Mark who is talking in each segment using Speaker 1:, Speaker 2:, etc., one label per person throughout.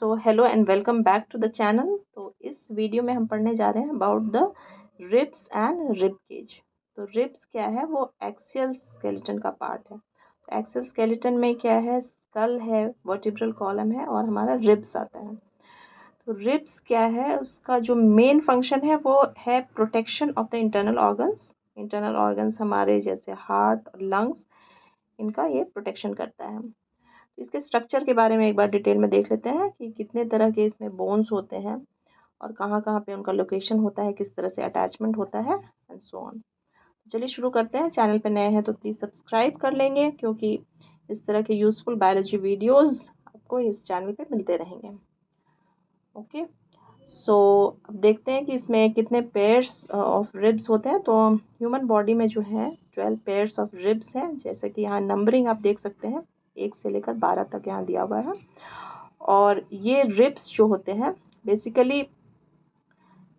Speaker 1: So hello and welcome back to the channel. तो इस video में हम पढ़ने जा रहे हैं about the ribs and rib cage. तो रिब्स क्या है, वो एक्सियल स्केलेटन का पार्ट है। तो एक्सियल स्केलेटन में क्या है, स्कल है, वर्टिब्रल कॉलम है और हमारा रिब्स आता है। तो रिब्स क्या है, उसका जो मेन फंक्शन है वो है protection of the internal organs. Internal organs हमारे जैसे हार्ट और लंग्स, इनका ये प्रोटेक्शन करता है। तो इसके स्ट्रक्चर के बारे में एक बार डिटेल में देख लेते हैं कि कितने तरह के इसमें बोन्स होते हैं और कहाँ कहाँ पे उनका लोकेशन होता है, किस तरह से अटैचमेंट होता है एंड सो ऑन। तो चलिए शुरू करते हैं। चैनल पे नए हैं तो प्लीज़ सब्सक्राइब कर लेंगे, क्योंकि इस तरह के यूज़फुल बायोलॉजी वीडियोस आपको इस चैनल पे मिलते रहेंगे। ओके, सो अब देखते हैं कि इसमें कितने पेयर्स ऑफ रिब्स होते हैं। तो ह्यूमन बॉडी में जो है 12 पेयर्स ऑफ रिब्स हैं, जैसे कि यहाँ नंबरिंग आप देख सकते हैं, 1 से लेकर 12 तक यहाँ दिया हुआ है। और ये रिब्स जो होते हैं बेसिकली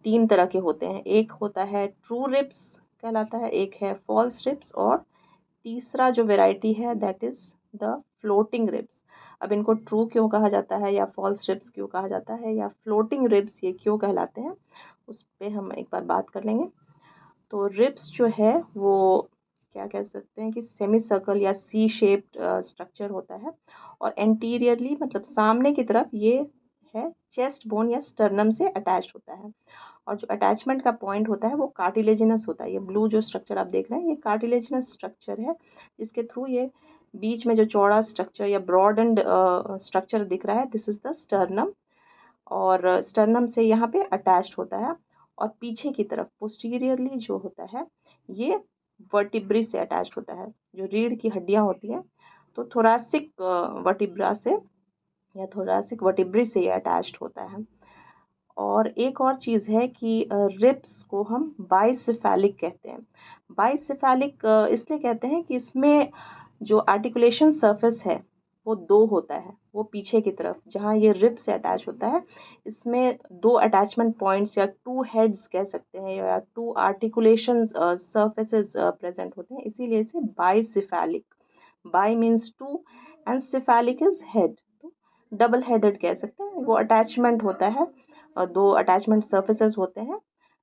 Speaker 1: 3 तरह के होते हैं। एक होता है ट्रू रिब्स कहलाता है, एक है फॉल्स रिब्स और तीसरा जो वेराइटी है that is the floating ribs. अब इनको ट्रू क्यों कहा जाता है या फॉल्स रिब्स क्यों कहा जाता है या फ्लोटिंग रिब्स ये क्यों कहलाते हैं, उस पर हम एक बार बात कर लेंगे। तो रिब्स जो है वो क्या कह सकते हैं कि सेमी सर्कल या सी शेप्ड स्ट्रक्चर होता है और एंटीरियरली मतलब सामने की तरफ ये है चेस्ट बोन या स्टर्नम से अटैच्ड होता है। और जो अटैचमेंट का पॉइंट होता है वो कार्टिलेजिनस होता है। ये ब्लू जो स्ट्रक्चर आप देख रहे हैं ये कार्टिलेजिनस स्ट्रक्चर है, जिसके थ्रू ये बीच में जो चौड़ा स्ट्रक्चर या ब्रॉड एंड स्ट्रक्चर दिख रहा है, दिस इज द स्टर्नम। और स्टर्नम से यहाँ पे अटैच्ड होता है और पीछे की तरफ पोस्टीरियरली जो होता है ये वर्टिब्री से अटैच्ड होता है, जो रीढ़ की हड्डियाँ होती हैं। तो थोरासिक वर्टिब्रा से या थोरासिक वर्टिब्री से ये अटैच्ड होता है। और एक और चीज़ है कि रिब्स को हम बाइसेफेलिक कहते हैं। बाइसेफेलिक इसलिए कहते हैं कि इसमें जो आर्टिकुलेशन सरफेस है वो 2 होता है। वो पीछे की तरफ जहाँ ये रिब से अटैच होता है, इसमें 2 अटैचमेंट पॉइंट्स या 2 हेड्स कह सकते हैं या 2 आर्टिकुलेशन सरफेसेस प्रेजेंट होते हैं, इसीलिए इसे bicephalic. By means 2 and cephalic is head, तो डबल हेडेड कह सकते हैं। वो अटैचमेंट होता है, 2 अटैचमेंट सर्फेसेस होते हैं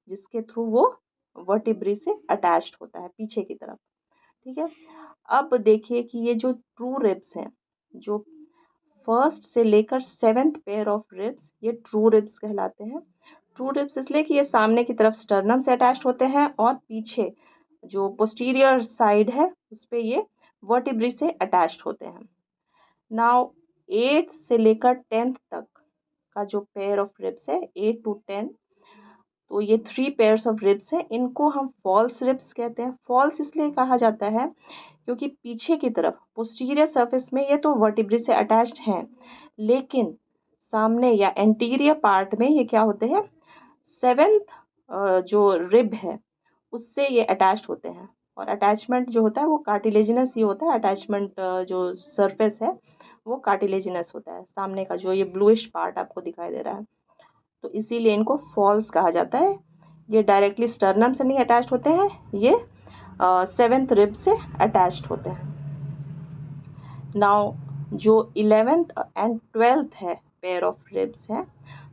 Speaker 1: जिसके थ्रू वो वर्टिब्री से अटैच्ड होता है पीछे की तरफ। ठीक है, अब देखिए कि ये जो ट्रू रिब्स हैं, जो फर्स्ट से लेकर 7th पेयर ऑफ रिब्स, ये ट्रू रिब्स कहलाते हैं। ट्रू रिब्स इसलिए कि ये सामने की तरफ स्टर्नम से अटैच्ड होते हैं और पीछे जो पोस्टीरियर साइड है उस पे ये वर्टिब्री से अटैच्ड होते हैं। नाउ 8 से लेकर 10th तक का जो पेयर ऑफ रिब्स है, 8 to 10, तो ये 3 पेयर्स ऑफ रिब्स हैं। इनको हम फॉल्स रिब्स कहते हैं। फॉल्स इसलिए कहा जाता है क्योंकि पीछे की तरफ पोस्टीरियर सरफेस में ये तो वर्टिब्री से अटैच्ड हैं, लेकिन सामने या एंटीरियर पार्ट में ये क्या होते हैं, 7th जो रिब है उससे ये अटैच्ड होते हैं। और अटैचमेंट जो होता है वो कार्टिलेजिनस ही होता है। अटैचमेंट जो सरफेस है वो कार्टिलेजिनस होता है, सामने का जो ये ब्लूइश पार्ट आपको दिखाई दे रहा है। तो इसीलिए इनको फॉल्स कहा जाता है। ये डायरेक्टली स्टर्नम से नहीं अटैच्ड होते हैं, ये 7th रिब से अटैच्ड होते हैं। नाउ जो 11th एंड 12th है पेयर ऑफ रिब्स है,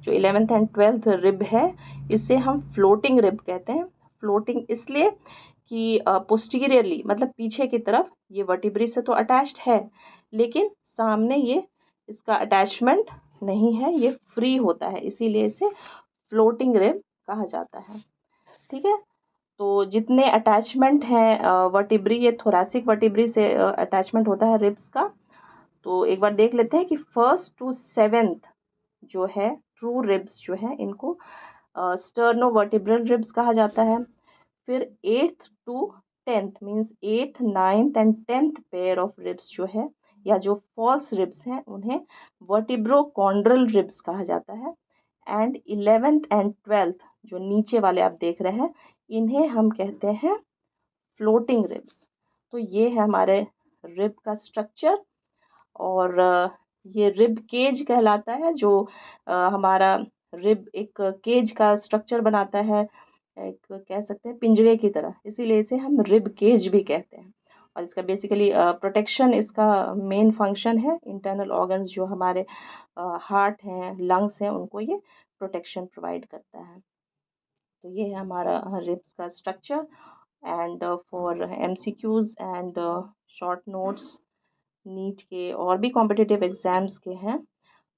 Speaker 1: जो 11th एंड 12th रिब है, इसे हम फ्लोटिंग रिब कहते हैं। फ्लोटिंग इसलिए कि पोस्टीरियरली मतलब पीछे की तरफ ये वर्टिब्री से तो अटैच्ड है, लेकिन सामने ये इसका अटैचमेंट नहीं है, ये फ्री होता है, इसीलिए इसे फ्लोटिंग रिब कहा जाता है। ठीक है, तो जितने अटैचमेंट हैं वर्टिब्री, ये थोरैसिक वर्टिब्री से अटैचमेंट होता है रिब्स का। तो एक बार देख लेते हैं कि 1st to 7th जो है ट्रू रिब्स जो है, इनको स्टर्नोवर्टिब्रल रिब्स कहा जाता है। फिर 8th to 10th means 8th 9th and 10th pair of ribs जो है या जो फॉल्स रिब्स हैं उन्हें वर्टिब्रोकॉन्ड्रल रिब्स कहा जाता है। एंड 11th एंड 12th जो नीचे वाले आप देख रहे हैं, इन्हें हम कहते हैं फ्लोटिंग रिब्स। तो ये है हमारे रिब का स्ट्रक्चर। और ये रिब केज कहलाता है, जो हमारा रिब एक केज का स्ट्रक्चर बनाता है, एक कह सकते हैं पिंजरे की तरह, इसीलिए इसे हम रिब केज भी कहते हैं। और इसका बेसिकली प्रोटेक्शन इसका मेन फंक्शन है। इंटरनल ऑर्गन्स जो हमारे हार्ट हैं, लंग्स हैं, उनको ये प्रोटेक्शन प्रोवाइड करता है। तो ये है हमारा रिब्स का structure. And for MCQs and short notes NEET के और भी कॉम्पिटिटिव एग्ज़ाम्स के हैं,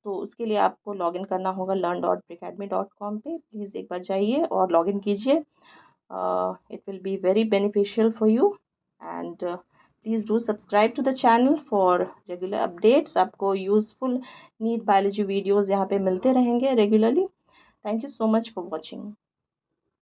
Speaker 1: तो उसके लिए आपको लॉगिन करना होगा learn.brickacademy.com पे। प्लीज़ एक बार जाइए और लॉगिन कीजिए। It will be very beneficial for you and please do subscribe to the channel for regular updates. आपको यूज़फुल नीट बायोलॉजी वीडियोज़ यहाँ पे मिलते रहेंगे regularly. Thank you so much for watching.